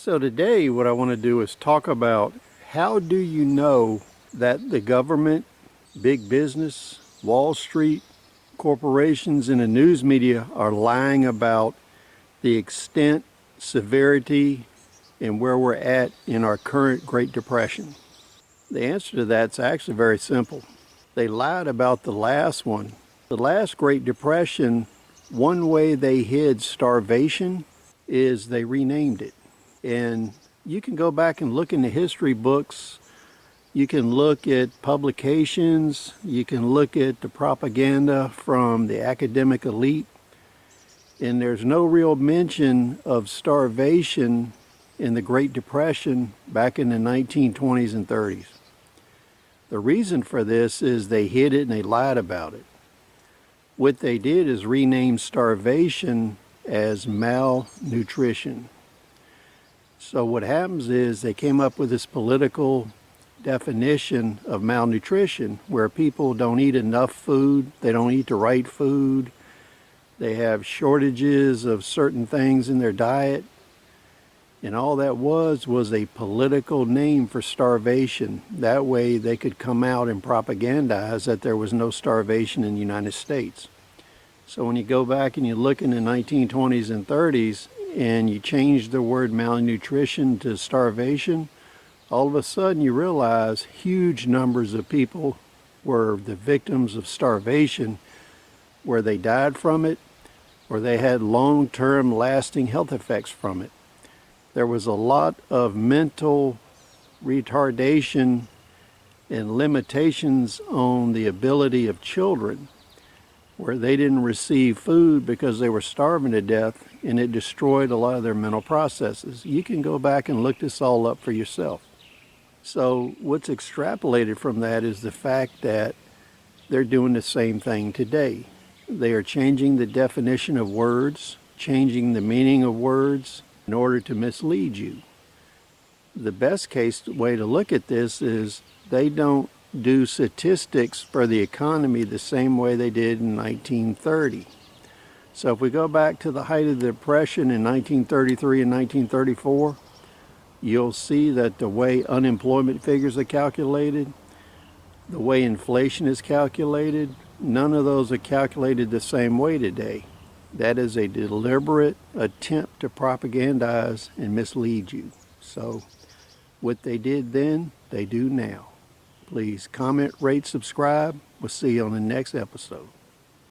So today what I want to do is talk about how do you know that the government, big business, Wall Street, corporations and the news media are lying about the extent, severity, and where we're at in our current Great Depression. The answer to that's actually very simple. They lied about the last one. The last Great Depression, one way they hid starvation is they renamed it. And you can go back and look in the history books. You can look at publications. You can look at the propaganda from the academic elite. And there's no real mention of starvation in the Great Depression back in the 1920s and 30s. The reason for this is they hid it and they lied about it. What they did is rename starvation as malnutrition. So what happens is they came up with this political definition of malnutrition where people don't eat enough food, they don't eat the right food, they have shortages of certain things in their diet, and all that was a political name for starvation. That way they could come out and propagandize that there was no starvation in the United States. So when you go back and you look in the 1920s and 30s and you change the word malnutrition to starvation, all of a sudden you realize huge numbers of people were the victims of starvation, where they died from it or they had long-term lasting health effects from it. There was a lot of mental retardation and limitations on the ability of children where they didn't receive food because they were starving to death, and it destroyed a lot of their mental processes. You can go back and look this all up for yourself. So what's extrapolated from that is the fact that they're doing the same thing today. They are changing the definition of words, changing the meaning of words in order to mislead you. The best case way to look at this is they don't do statistics for the economy the same way they did in 1930. So if we go back to the height of the Depression in 1933 and 1934, you'll see that the way unemployment figures are calculated, the way inflation is calculated, none of those are calculated the same way today. That is a deliberate attempt to propagandize and mislead you. So what they did then, they do now. Please comment, rate, subscribe. We'll see you on the next episode.